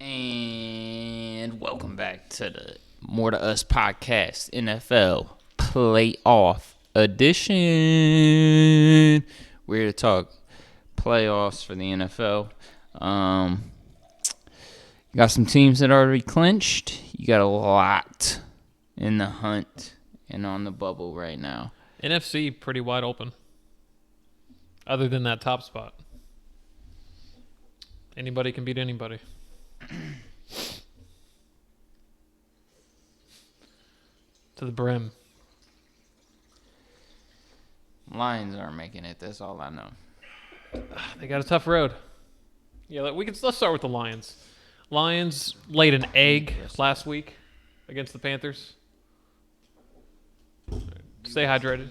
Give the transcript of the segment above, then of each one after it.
And welcome back to the More to Us podcast, NFL Playoff Edition. We're here to talk playoffs for the NFL. You got some teams that already clinched. You got a lot in the hunt and on the bubble right now. NFC pretty wide open. Other than that top spot. Anybody can beat anybody. To the brim. Lions aren't making it. That's all I know. They got a tough road. Yeah, let's start with the Lions. Lions laid an egg last week against the Panthers. Stay hydrated.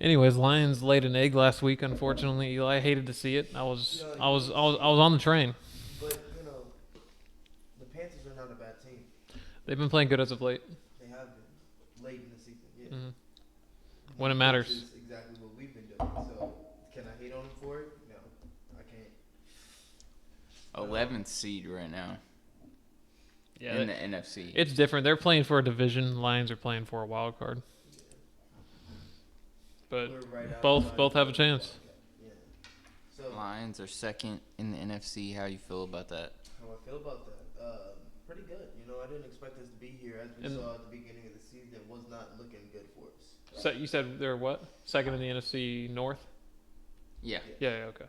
Anyways, Lions laid an egg last week. Unfortunately, Eli hated to see it. I was on the train. But the Panthers are not a bad team. They've been playing good as of late. They have been late in the season. Yeah. Mm-hmm. When it matters. Which is exactly what we've been doing. So can I hate on them for it? No, I can't. 11th seed right now. Yeah, in the NFC. It's different. They're playing for a division. Lions are playing for a wild card. But both have a chance. Yeah. So Lions are second in the NFC. How you feel about that? how I feel about that? Pretty good. I didn't expect us to be here. As we saw at the beginning of the season, it was not looking good for us. So you said they're what? Second in the NFC North? Yeah. Yeah, okay.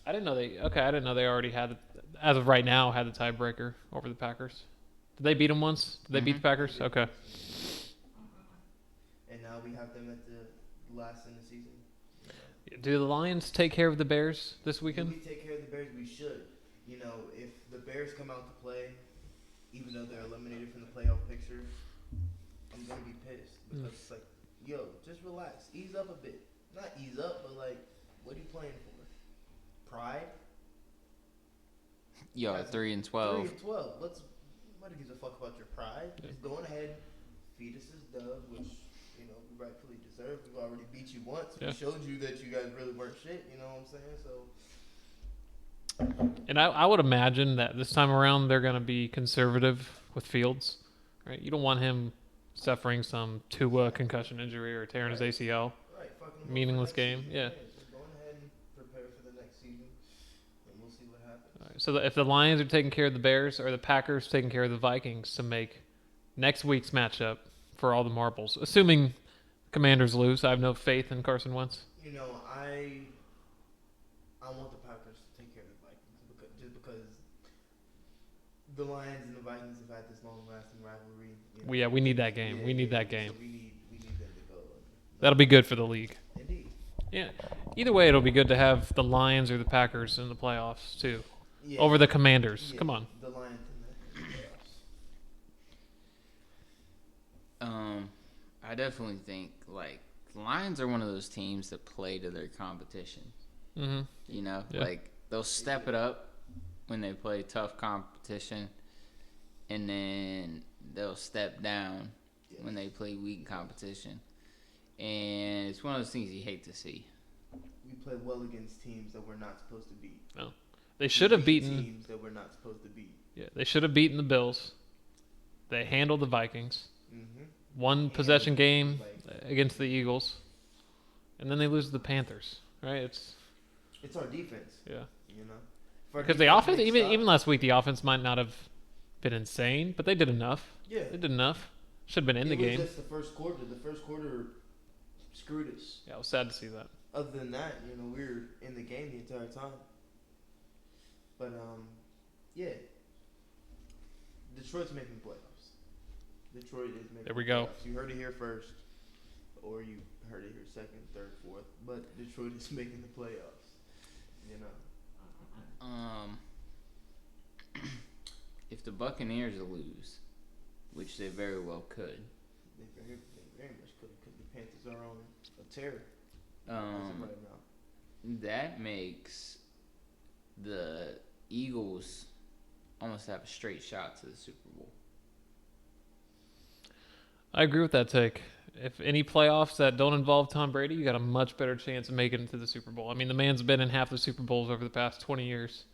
I didn't know they already had, as of right now, had the tiebreaker over the Packers. Did they beat them once? Did they beat the Packers? Okay. And now we have them at the last in the season. Do the Lions take care of the Bears this If weekend? we take care of the Bears, we should. If the Bears come out to play, even though they're eliminated from the playoff picture, I'm going to be pissed. Because it's like, yo, just relax. Ease up a bit. Not ease up, but what are you playing for? Pride? Yo, 3-12. 3-12. Nobody gives a fuck about your pride. Just go on ahead, feed us this dub, which, we rightfully deserve. We've already beat you once. Yeah. We showed you that you guys really weren't shit, you know what I'm saying? So, And I would imagine that this time around they're going to be conservative with Fields. Right? You don't want him suffering some Tua concussion injury or tearing his ACL. right, fucking Meaningless game, yeah. Just go ahead and prepare for the next season, and we'll see what happens. All right, so if the Lions are taking care of the Bears, or the Packers taking care of the Vikings to make next week's matchup for all the marbles, assuming Commanders lose, I have no faith in Carson Wentz. I want the Packers to take care of the Vikings because the Lions and the Vikings have had this long-lasting rivalry. We need that game. Yeah, we need that so game. we need them to go. That'll be good for the league. Indeed. Yeah. Either way, it'll be good to have the Lions or the Packers in the playoffs too, Yeah. over the Commanders. Yeah, Come on. The Lions in the playoffs. I definitely think the Lions are one of those teams that play to their competition. Mm-hmm. Yeah. They'll step it up when they play tough competition, and then they'll step down when they play weak competition. And it's one of those things you hate to see. We play well against teams that we're not supposed to beat. No. They should have We beat beaten. teams that we're not supposed to beat. Yeah, they should have beaten the Bills. They handled the Vikings. Mm-hmm. One possession game against the Eagles, and then they lose to the Panthers. Right? It's our defense. yeah. Because Because the offense, even last week, the offense might not have been insane, but they did enough. Yeah. They did enough. Should have been in the game. It was just the first quarter. The first quarter screwed us. Yeah, I was sad to see that. Other than that, we were in the game the entire time. But yeah, Detroit's making the playoffs. Detroit is making. There we the go. playoffs. You heard it here first, or you heard it here second, third, fourth. But Detroit is making the playoffs. If the Buccaneers lose, which they very well could, They very much could because the Panthers are on a tear as of right now. that makes the Eagles almost have a straight shot to the Super Bowl. I agree with that take. If any playoffs that don't involve Tom Brady, you got a much better chance of making it to the Super Bowl. I mean, the man's been in half the Super Bowls over the past 20 years.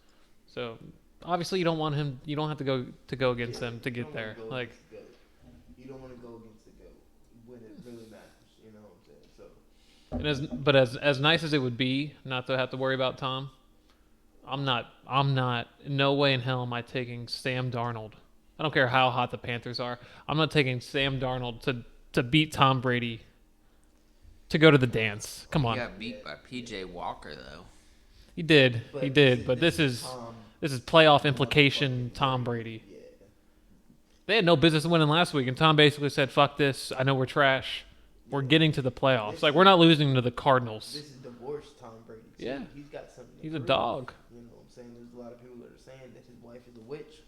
So, obviously you don't want him, you don't have to go against them to get there. Like, you don't want to go against the GOAT when it really matters, you know what I'm saying? So but as nice as it would be not to have to worry about Tom, I'm not no way in hell am I taking Sam Darnold. I don't care how hot the Panthers are. I'm not taking Sam Darnold to beat Tom Brady to go to the dance. Come on. He got beat by P.J. Walker though. He did. But this is Tom. playoff implication Tom Brady. Yeah. They had no business winning last week, and Tom basically said, "Fuck this. I know we're trash. We're getting to the playoffs. Like, we're not losing to the Cardinals." This is divorced Tom Brady. Too. Yeah. He's got something. He's a prove. dog. You know what I'm saying? There's a lot of people that are saying that his wife is a witch,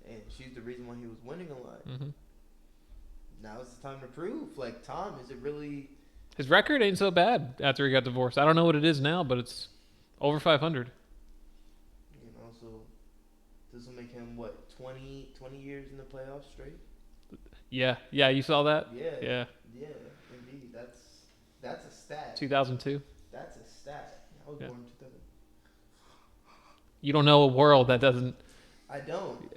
and she's the reason why he was winning a lot. Mm-hmm. Now it's time to prove. Like, Tom, is it really? His record ain't so bad after he got divorced. I don't know what it is now, but it's over 500. You know, so this will make him what 20 years in the playoffs straight. Yeah, you saw that? Yeah, indeed. That's a stat. 2002. That's a stat. I was born in 2000. You don't know a world that doesn't. I don't.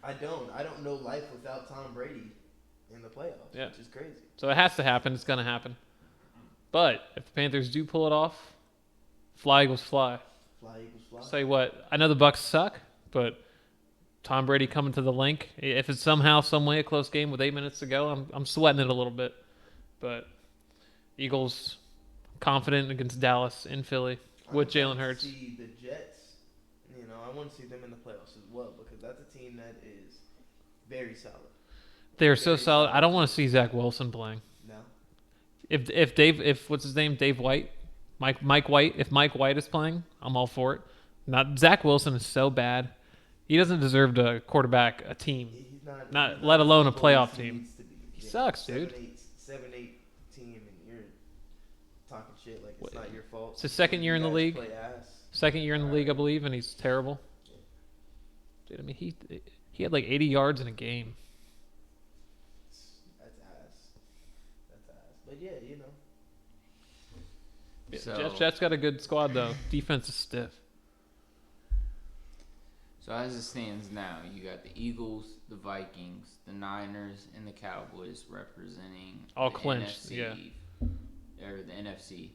I don't know life without Tom Brady in the playoffs, which is crazy. So it has to happen. It's going to happen. But if the Panthers do pull it off, fly Eagles fly. Fly Eagles fly. Say what? I know the Bucks suck, but Tom Brady coming to the link. If it's somehow, some way a close game with 8 minutes to go, I'm sweating it a little bit. But Eagles confident against Dallas in Philly with Jalen Hurts. See the Jets. You know, I want to see them in the playoffs as well because that's a team that is very solid. They're so solid. I don't want to see Zach Wilson playing. No. If what's his name, Dave White, Mike White. If Mike White is playing, I'm all for it. Not Zach Wilson is so bad. He doesn't deserve to quarterback a team. He's Not let alone a playoff he team. needs to be. He sucks, dude. 7-8 team, and you're talking shit like it's not your fault. It's his second year in the You guys league. play ass. Second year in the league, I believe, and he's terrible. Dude, I mean, he had like 80 yards in a game. That's ass. That's ass. But yeah, you know. So, Jets got a good squad though. Defense is stiff. So as it stands now, you got the Eagles, the Vikings, the Niners, and the Cowboys representing All the clinched, NFC, or the NFC.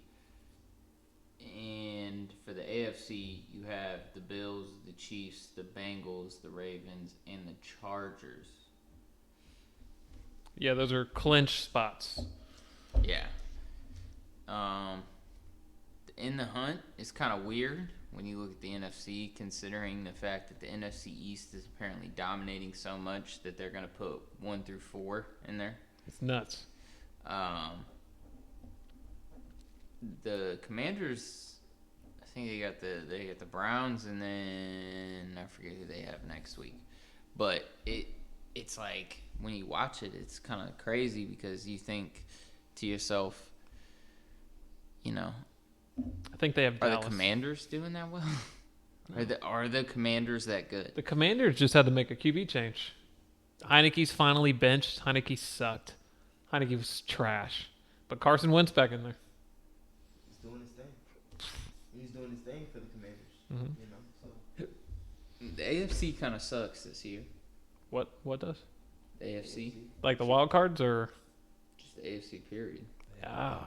And for the AFC, you have the Bills, the Chiefs, the Bengals, the Ravens, and the Chargers. Yeah, those are clinch spots. Yeah. In the hunt, it's kind of weird when you look at the NFC, considering the fact that the NFC East is apparently dominating so much that they're going to put 1 through 4 in there. It's nuts. The Commanders, I think they got the Browns, and then I forget who they have next week. But it's like when you watch it, it's kind of crazy because you think to yourself, you know, I think they have Dallas. Are the Commanders doing that well? Are the Commanders that good? The Commanders just had to make a QB change. Heineke's finally benched. Heineke sucked. Heineke was trash. But Carson Wentz back in there. He's doing his thing. He's doing his thing for the Commanders. Mm-hmm. You know, so. The AFC kind of sucks this year. What does? The AFC? Like the wild cards or? Just the AFC period. Yeah.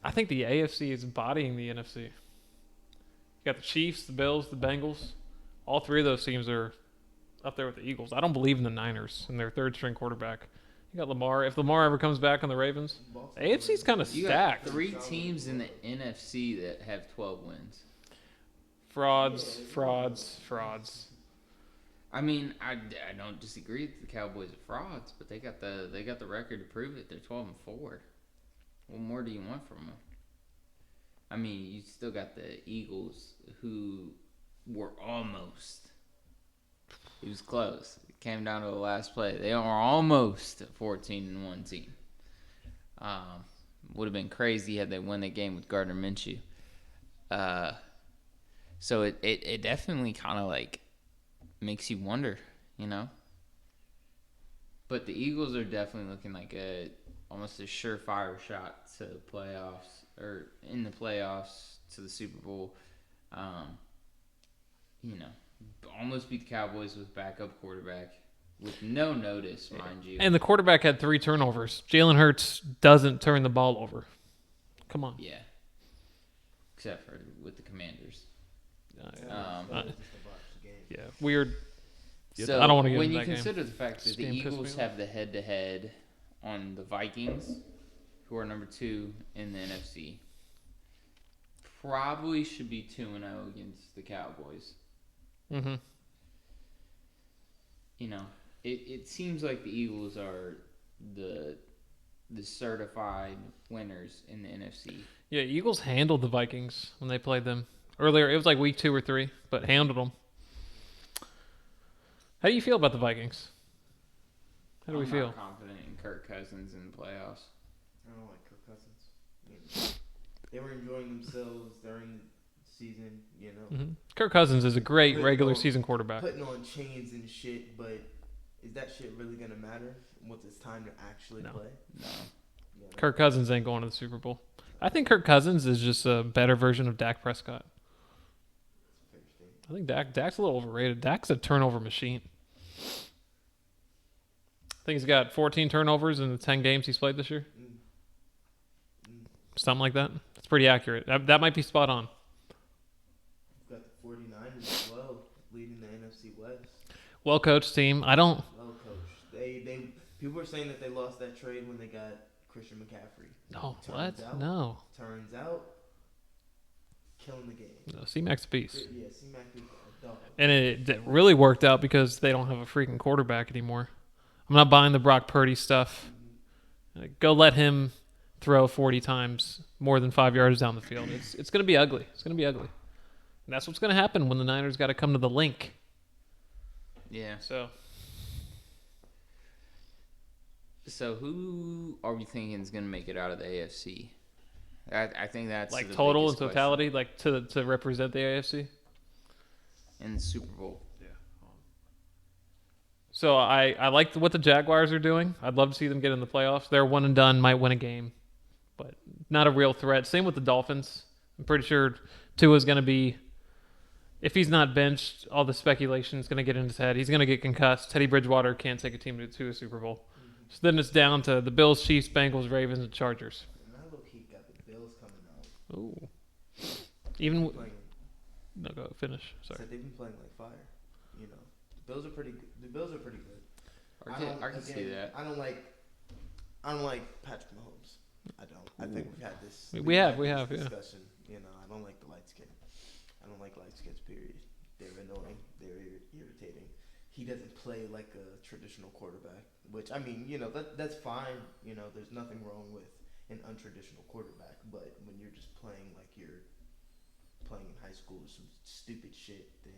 I think the AFC is embodying the NFC. You got the Chiefs, the Bills, the Bengals. All three of those teams are up there with the Eagles. I don't believe in the Niners and their third-string quarterback. You got Lamar. If Lamar ever comes back on the Ravens, the AFC's kind of You stacked. got 3 teams in the NFC that have 12 wins. Frauds. I mean, I don't disagree that the Cowboys are frauds, but they got the record to prove it. They're 12-4. What more do you want from them? I mean, you still got the Eagles, who were almost. It was close. It came down to the last play. They are almost a 14-1 team. Would have been crazy had they won that game with Gardner Minshew. So it definitely kind of like makes you wonder, you know. But the Eagles are definitely looking like almost a surefire shot to the playoffs or in the playoffs to the Super Bowl. You know, almost beat the Cowboys with backup quarterback with no notice, mind you. And the quarterback had 3 turnovers. Jalen Hurts doesn't turn the ball over. Come on. Yeah. Except for with the Commanders. Yeah, weird. So I don't want to get when into you that consider the fact that This the game pissed me Eagles off. have the head-to-head on the Vikings, who are number 2 in the NFC, probably should be 2-0 against the Cowboys. Mm-hmm. You know, it seems like the Eagles are the certified winners in the NFC. Yeah, Eagles handled the Vikings when they played them earlier. It was like week 2 or 3, but handled them. How do you feel about the Vikings? How do we feel? I'm not confident in Kirk Cousins in the playoffs. I don't like Kirk Cousins. I mean, they were enjoying themselves during the season, you know. Mm-hmm. Kirk Cousins is a great Putting regular on- season quarterback. Putting on chains and shit, but is that shit really gonna matter once it's time to actually No. play? No. You know? Kirk Cousins ain't going to the Super Bowl. I think Kirk Cousins is just a better version of Dak Prescott. Fair statement. I think Dak's a little overrated. Dak's a turnover machine. I think he's got 14 turnovers in the 10 games he's played this year. Something like that. That's pretty accurate. That might be spot on. We've got the 49ers as well, leading the NFC West. Well coached team. I don't. Well coached. They people were saying that they lost that trade when they got Christian McCaffrey. No. Turns What? out- No. Turns out, killing the game. No. C-Mac's a beast. Yeah, C-Mac is a dog. And it really worked out because they don't have a freaking quarterback anymore. I'm not buying the Brock Purdy stuff. Like, go let him throw 40 times more than 5 yards down the field. It's going to be ugly. It's going to be ugly. And that's what's going to happen when the Niners got to come to the link. Yeah. So, who are we thinking is going to make it out of the AFC? I think that's like the total and biggest totality, like to represent the AFC. question. In the Super Bowl. So I like what the Jaguars are doing. I'd love to see them get in the playoffs. They're one and done, might win a game, but not a real threat. Same with the Dolphins. I'm pretty sure Tua's going to be, if he's not benched, all the speculation is going to get in his head. He's going to get concussed. Teddy Bridgewater can't take a team to a Super Bowl. So then it's down to the Bills, Chiefs, Bengals, Ravens, and Chargers. And I low-key got the Bills coming out. Ooh. Even Playing, no, go finish. Sorry. said they've been playing like fire. You know, the Bills are pretty good. The Bills are pretty good. I can see that. I don't like Patrick Mahomes. I don't. I think we've had this. We have, this yeah. discussion. You know, I don't like the light skin. I don't like light skins. Period. They're annoying. They're irritating. He doesn't play like a traditional quarterback, which I mean, you know, that's fine. You know, there's nothing wrong with an untraditional quarterback, but when you're just playing like you're playing in high school or some stupid shit, then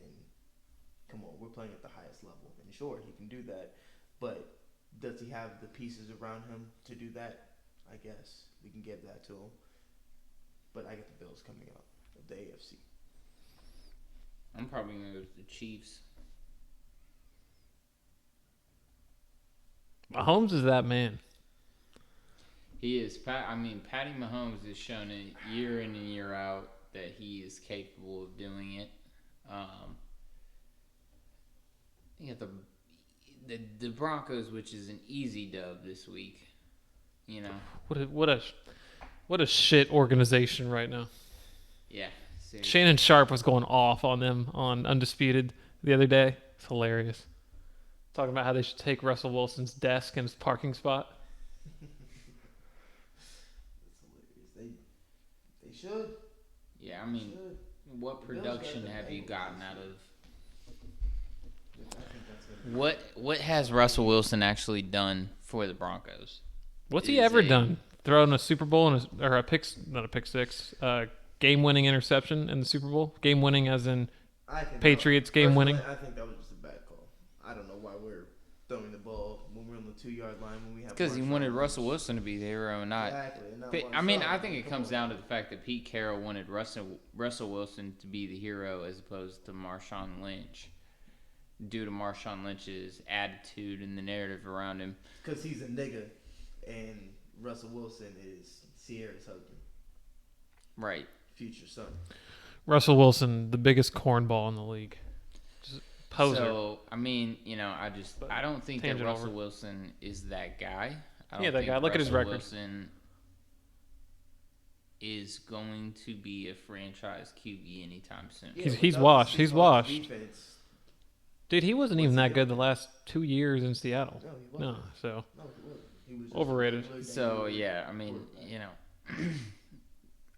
come on, we're playing at the highest level. And sure, he can do that, but does he have the pieces around him to do that? I guess we can give that to him. But I get the Bills coming out of the AFC. I'm probably going to go with the Chiefs. Mahomes is that man. He is. Patty Mahomes has shown it year in and year out that he is capable of doing it. You got the Broncos, which is an easy dub this week. You know. What a shit organization right now. Yeah. Seriously. Shannon Sharp was going off on them on Undisputed the other day. It's hilarious. Talking about how they should take Russell Wilson's desk and his parking spot. That's hilarious. They should. Yeah, I mean, Should. what The Bills production got the have you Bengals gotten this out year. of? I think that's gonna be What has Russell Wilson actually done for the Broncos? What's he Is ever a- done? Thrown a Super Bowl or a pick six, game-winning interception in the Super Bowl. Game-winning as in I think Patriots personally, game winning. I think that was just a bad call. I don't know why we're throwing the ball when we're on the 2-yard line when we have. Because he Marshawn wanted Lynch. Russell Wilson to be the hero and not. Exactly. And not But, I mean, Marshawn. I think it Come comes on. down to the fact that Pete Carroll wanted Russell Wilson to be the hero as opposed to Marshawn Lynch, due to Marshawn Lynch's attitude and the narrative around him. Because he's a nigga, and Russell Wilson is Sierra's husband, Right. future son. Russell Wilson, the biggest cornball in the league. Just poser. So, I mean, I don't think that Tangent Russell over. Wilson is that guy. I don't Yeah, that think guy. Look at his Russell record. Wilson is going to be a franchise QB anytime soon. Yeah, He's without washed. the He's Seahawks washed. Defense, Dude, he wasn't What's even he that good doing? the last 2 years in Seattle. no, he No, wasn't. so No, he wasn't. He was just Overrated. a regular So, game yeah, I mean, quarterback.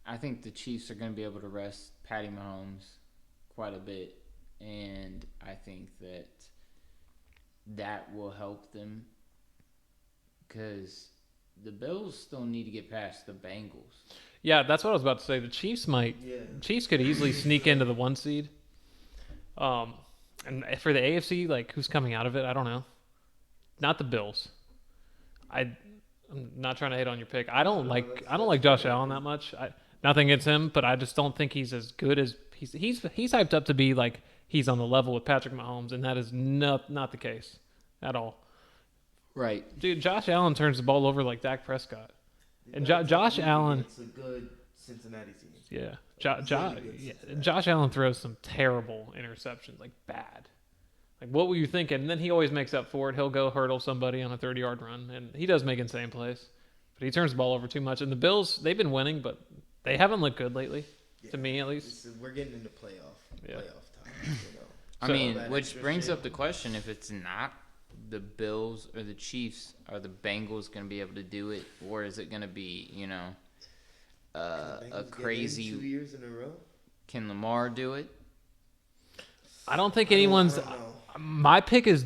I think the Chiefs are going to be able to rest Patty Mahomes quite a bit, and I think that will help them because the Bills still need to get past the Bengals. yeah, that's what I was about to say. The Chiefs Yeah. Chiefs could easily sneak into the 1 seed. And for the AFC, like who's coming out of it, I don't know. Not the Bills. I'm not trying to hate on your pick. I don't like Josh Allen that much. Nothing against him, but I just don't think he's as good as he's hyped up to be. Like he's on the level with Patrick Mahomes, and that is not the case at all. Right. Dude, Josh Allen turns the ball over like Dak Prescott. And That's Josh a- Allen, It's a good Cincinnati team. yeah. Yeah. Josh Allen throws some terrible interceptions, like bad. Like, what were you thinking? And then he always makes up for it. He'll go hurdle somebody on a 30-yard run, and he does make insane plays. But he turns the ball over too much. And the Bills, they've been winning, but they haven't looked good lately, to me at least. We're getting into playoff time. I So- mean, that which extra brings shit. up the question: if it's not the Bills or the Chiefs, are the Bengals going to be able to do it, or is it going to be, Bengals a get in 2 crazy? years in a row. Can Lamar do it? I don't think I anyone's. don't know. My pick is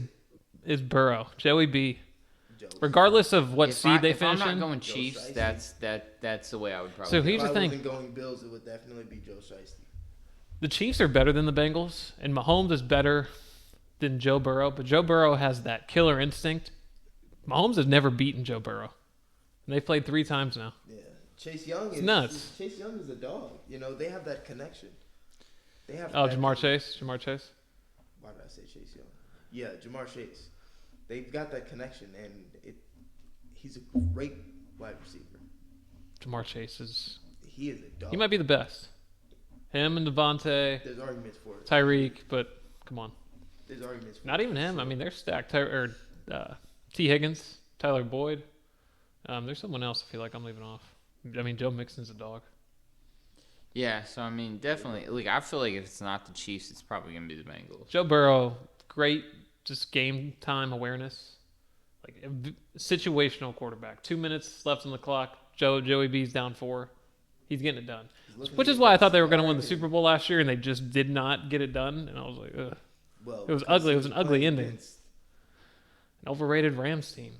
Burrow, Joey B. Joe. Regardless of what If seed they if I'm finish not in. going Joe Chiefs, Shiesty. that's the way I would probably. So go. here's If the I thing. wasn't going Bills, it would definitely be Joe Shiesty. The Chiefs are better than the Bengals, and Mahomes is better than Joe Burrow, but Joe Burrow has that killer instinct. Mahomes has never beaten Joe Burrow. And they've played 3 times now. Yeah, Chase Young is nuts. Chase Young is a dog. They have that connection. They have. Oh, that Jamar Chase? Jamar Chase? Why did I say Chase Young? Yeah, Jamar Chase. They've got that connection, and he's a great wide receiver. Jamar Chase is. He is a dog. He might be the best. Him and Devontae, There's arguments for it. Tyreek, but come on. There's arguments for Not it. even him. I mean, they're stacked. T. Higgins, Tyler Boyd. There's someone else I feel like I'm leaving off. I mean, Joe Mixon's a dog. Yeah, so I mean, definitely. Like, I feel like if it's not the Chiefs, it's probably gonna be the Bengals. Joe Burrow, great just game time awareness. Like a situational quarterback. 2 minutes left on the clock. Joey B's down 4. He's getting it done. Which is why I thought they were going to win the Super Bowl last year, and they just did not get it done. And I was like, ugh. Well, It was because ugly. It he was an ugly playing ending. against, An overrated Rams team.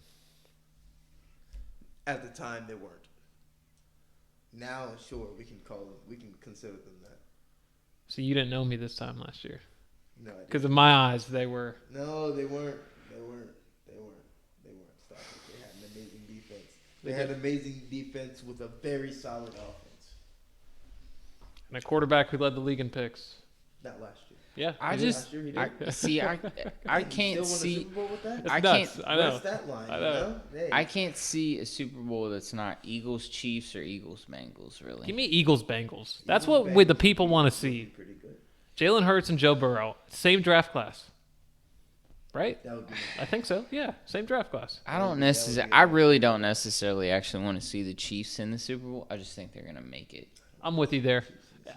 At the time, they weren't. Now, sure, we can consider them that. So you didn't know me this time last year. No, I Because didn't. in my eyes, they were. No, they weren't. Stop it. They had an amazing defense. They had amazing defense with a very solid offense. And a quarterback who led the league in picks. Not last year. Yeah. I he did. just, Last year he did. I He can't still see. won a Super Bowl with that? It's I nuts. can't- I know. Where's that line? I know. Hey. I can't see a Super Bowl that's not Eagles Chiefs or Eagles Bengals. Really. Give me Eagles Bengals. That's Eagles, what the Bengals people want to would see. be pretty good. Jalen Hurts and Joe Burrow. Same draft class. Right? That would be. I think so. Yeah. Same draft class. I don't That would necessarily. be I really don't necessarily actually want to see the Chiefs in the Super Bowl. I just think they're gonna make it. I'm with you there.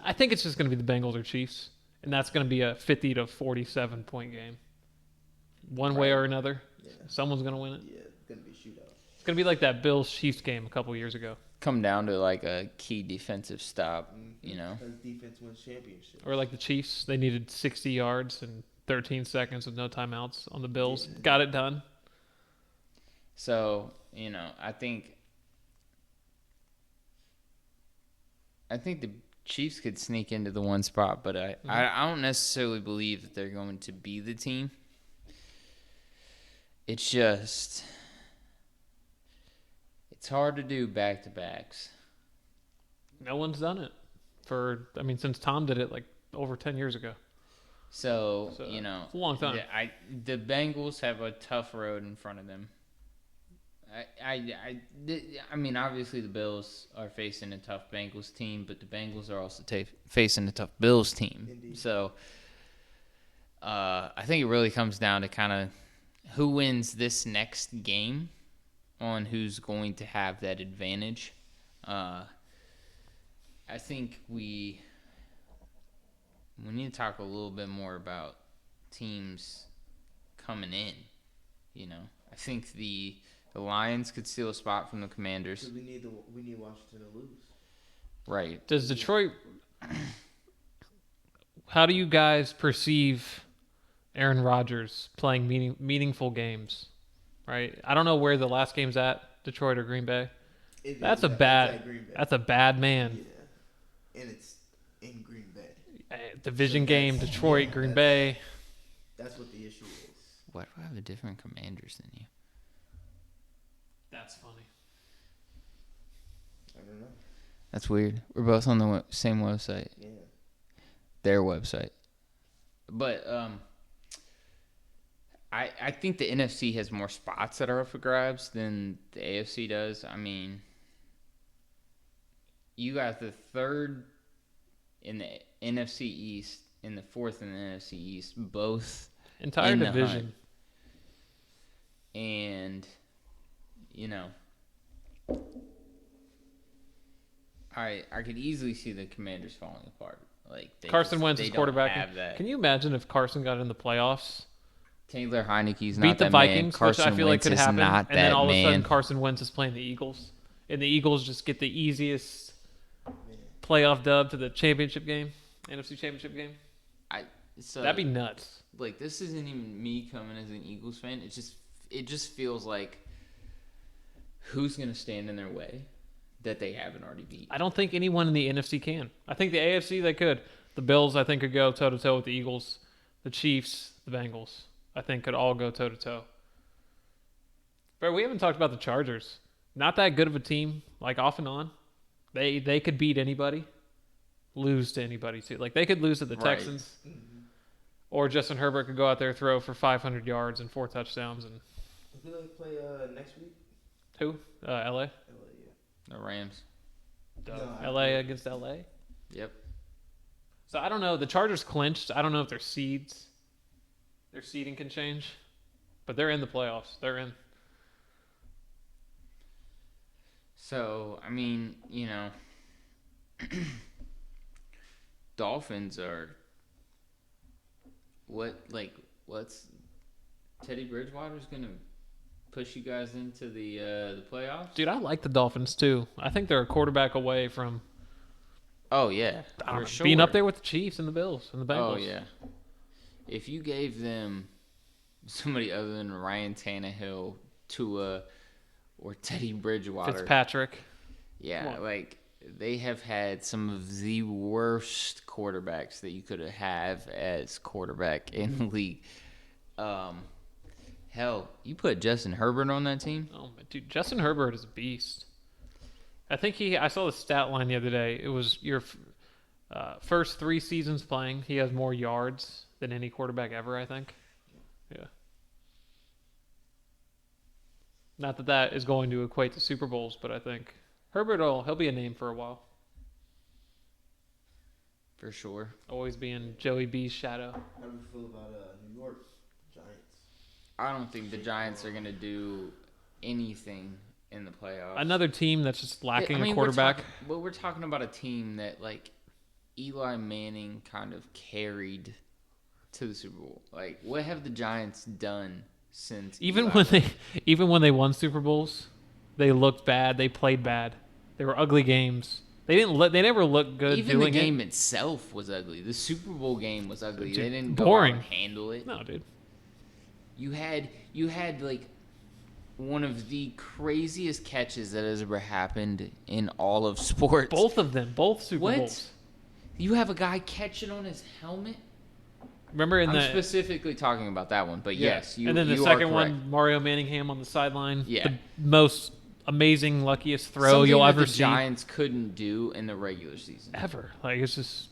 I think it's just going to be the Bengals or Chiefs, and that's going to be a 50 to 47 point game. One way or another, Yeah. someone's going to win it. Yeah, it's gonna be a shootout. It's going to be like that Bills Chiefs game a couple years ago, Come down to like a key defensive stop. You know. Because defense wins championships. or like the Chiefs. They needed 60 yards and 13 seconds with no timeouts on the Bills. Got it done. So I think the Chiefs could sneak into the 1 spot, but I don't necessarily believe that they're going to be the team. It's just It's hard to do back-to-backs. No one's done it since Tom did it like over 10 years ago. So it's a long time. The Bengals have a tough road in front of them. I mean, obviously the Bills are facing a tough Bengals team, but the Bengals are also facing a tough Bills team. Indeed. So I think it really comes down to kind of who wins this next game on who's going to have that advantage. I think we need to talk a little bit more about teams coming in. I think the Lions could steal a spot from the Commanders. So we need Washington to lose. Right. Does Detroit? How do you guys perceive Aaron Rodgers playing meaningful games? Right. I don't know where the last game's at, Detroit or Green Bay. That's a bad man. Yeah, and it's in Green Bay. Division game, Detroit, Green Bay. That's what the issue is. Why do I have a different Commanders than you? That's funny. I don't know. That's weird. We're both on the same website. Yeah. Their website. But I think the NFC has more spots that are up for grabs than the AFC does. I mean, you got the third in the NFC East and the fourth in the NFC East, both entire in division. The hunt. And I could easily see the Commanders falling apart. Like Carson Wentz is quarterback. Have that. Can you imagine if Carson got in the playoffs? Taylor Heineke's not beat the that Vikings, man. Carson which I feel Wentz like could happen, not and then all of a sudden man. Carson Wentz is playing the Eagles, and the Eagles just get the easiest playoff dub to the championship game, NFC championship game. That'd be nuts. Like, this isn't even me coming as an Eagles fan. It just feels like who's gonna stand in their way that they haven't already beat. I don't think anyone in the NFC can. I think the AFC they could. The Bills I think could go toe to toe with the Eagles. The Chiefs, the Bengals I think could all go toe to toe. But we haven't talked about the Chargers. Not that good of a team, like off and on. They could beat anybody, lose to anybody too. Like they could lose to the Texans, or Justin Herbert could go out there throw for 500 yards and 4 touchdowns. And who do they play next week? who? LA. LA, yeah. The Rams. LA against LA. Yep. So I don't know. The Chargers clinched. I don't know if their seeding can change, but they're in the playoffs. They're in. So, I mean, Dolphins are what's Teddy Bridgewater's gonna push you guys into the playoffs? Dude, I like the Dolphins too. I think they're a quarterback away from Oh yeah, for sure. being up there with the Chiefs and the Bills and the Bengals. Oh yeah. If you gave them somebody other than Ryan Tannehill, Tua, or Teddy Bridgewater, Fitzpatrick. Yeah, like they have had some of the worst quarterbacks that you could have as quarterback in the league. Hell, you put Justin Herbert on that team? Oh, dude, Justin Herbert is a beast. I think I saw the stat line the other day. It was your first 3 seasons playing, he has more yards than any quarterback ever, I think. Yeah. Not that is going to equate to Super Bowls, but I think Herbert he'll be a name for a while. For sure. Always being Joey B's shadow. How do you feel about New York Giants? I don't think the Giants are going to do anything in the playoffs. Another team that's just lacking a quarterback. We're talking about a team that, like, Eli Manning kind of carried to the Super Bowl. Like, what have the Giants done since Even Eli when they won Super Bowls, they looked bad. They played bad. They were ugly games. They never looked good. Even doing the game itself was ugly. The Super Bowl game was ugly. They didn't go boring. out and handle it. No, dude. You had like one of the craziest catches that has ever happened in all of sports. Both of them, both Super What? Bowls. You have a guy catch it on his helmet? Remember I'm specifically talking about that one, but yes, you. And then the you second are correct. one, Mario Manningham on the sideline. Yeah. The most amazing, luckiest throw Something you'll that ever the see. Giants couldn't do in the regular season. Ever. Like, it's just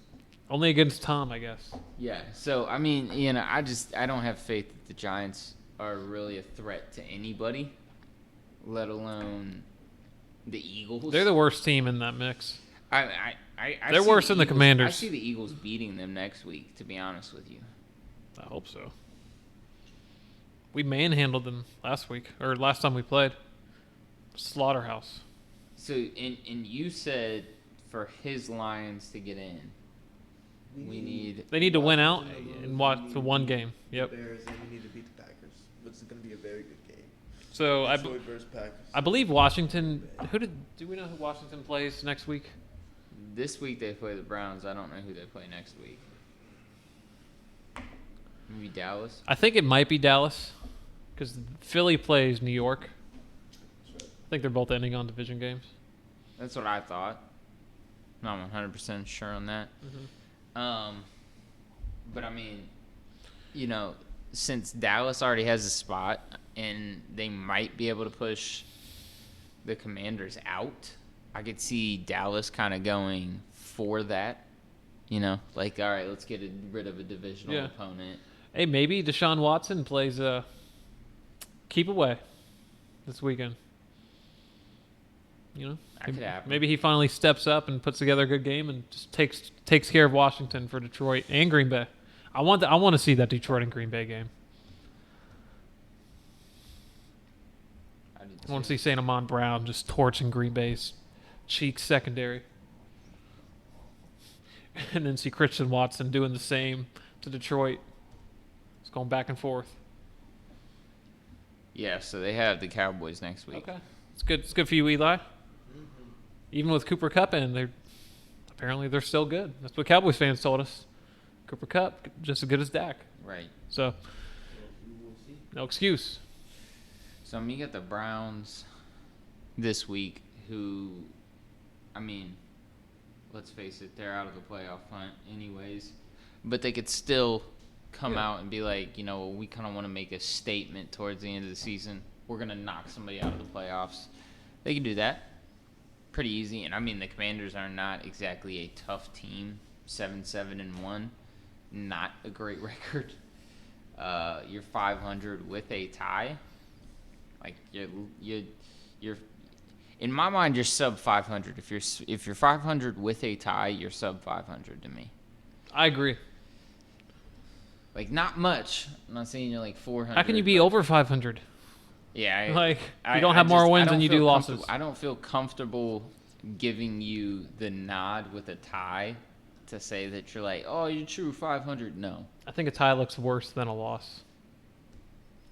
only against Tom, I guess. Yeah. So I mean, I don't have faith that the Giants are really a threat to anybody, let alone the Eagles. They're the worst team in that mix. They're see worse than the Eagles- Commanders. I see the Eagles beating them next week, to be honest with you. I hope so. We manhandled them last week, or last time we played. Slaughterhouse. So, and you said for his Lions to get in, we need. They need to win out and watch the one game. Yep. The Bears, and we need to beat the Packers, which is going to be a very good game. So Detroit versus Packers. I believe Washington. Do we know who Washington plays next week? This week they play the Browns. I don't know who they play next week. Maybe Dallas. I think it might be Dallas, because Philly plays New York. I think they're both ending on division games. That's what I thought. Not 100% sure on that. But I mean, since Dallas already has a spot and they might be able to push the Commanders out, I could see Dallas kind of going for that. Like, all right, let's get rid of a divisional opponent. Hey, maybe Deshaun Watson plays keep away this weekend. That could happen. Maybe he finally steps up and puts together a good game and just takes care of Washington for Detroit and Green Bay. I want to see that Detroit and Green Bay game. I want to see St. Amon Brown just torching Green Bay's cheeks secondary. And then see Christian Watson doing the same to Detroit. It's going back and forth. Yeah, so they have the Cowboys next week. Okay. It's good. It's good for you, Eli. Even with Cooper Kupp in, they're still good. That's what Cowboys fans told us. Cooper Kupp, just as good as Dak. Right. So, no excuse. So, you got the Browns this week who, let's face it, they're out of the playoff hunt anyways. But they could still come out and be like, we kind of want to make a statement towards the end of the season. We're going to knock somebody out of the playoffs. They can do that. Pretty easy. And, the Commanders are not exactly a tough team. 7-7-1. Not a great record. You're 500 with a tie. Like, you're in my mind, you're sub 500. If you're 500 with a tie, you're sub 500 to me. I agree. Like, not much. I'm not saying you're like 400. How can you be over 500? Yeah. You don't have more wins than you do losses. I don't feel comfortable giving you the nod with a tie to say that you're like, oh, you're true 500. No. I think a tie looks worse than a loss.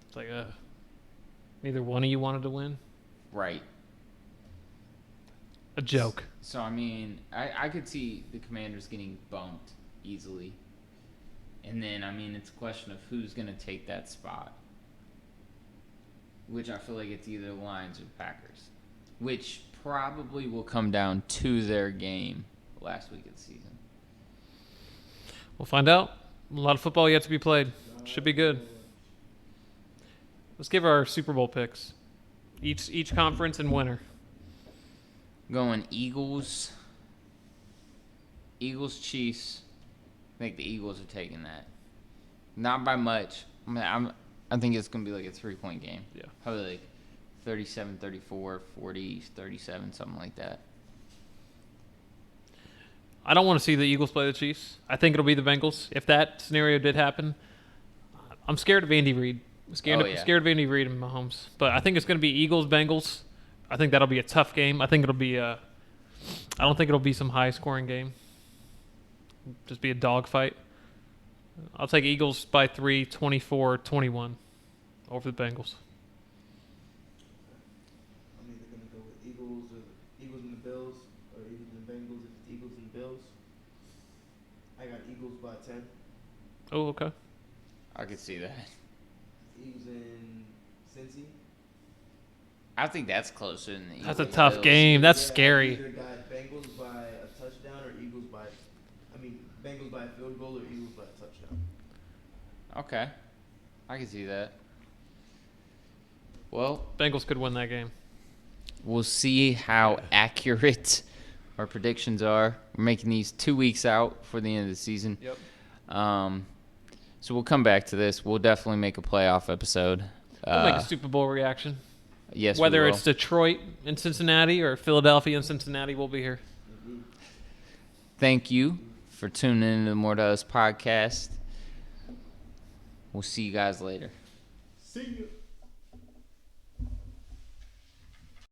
It's like, neither one of you wanted to win. Right. A joke. So, I could see the Commanders getting bumped easily. And then, it's a question of who's going to take that spot. Which I feel like it's either the Lions or the Packers. Which probably will come down to their game last week of the season. We'll find out. A lot of football yet to be played. Should be good. Let's give our Super Bowl picks. Each conference and winner. Going Eagles, Chiefs. I think the Eagles are taking that. Not by much. I think it's going to be like a 3-point game. Yeah. Probably like 37-34, 40-37, something like that. I don't want to see the Eagles play the Chiefs. I think it'll be the Bengals. If that scenario did happen, I'm scared of Andy Reid. Scared of Andy Reid and Mahomes. But I think it's going to be Eagles-Bengals. I think that'll be a tough game. I think it'll be I don't think it'll be some high-scoring game. Just be a dogfight. I'll take Eagles by 3, 24-21 over the Bengals. I'm either going to go with Eagles and the Bills, or Eagles and Bengals if it's Eagles and Bills. I got Eagles by 10. Oh, okay. I could see that. Eagles and Cincy. I think that's closer than the Eagles. That's a tough game. That's scary. I either got Bengals by a touchdown or Bengals by a field goal or Eagles by a touchdown. Okay. I can see that. Well, Bengals could win that game. We'll see how accurate our predictions are. We're making these 2 weeks out for the end of the season. Yep. So we'll come back to this. We'll definitely make a playoff episode. We'll make a Super Bowl reaction. Yes, Whether we will. it's Detroit and Cincinnati or Philadelphia and Cincinnati, we'll be here. Thank you for tuning in to the More to Us podcast. We'll see you guys later. See you.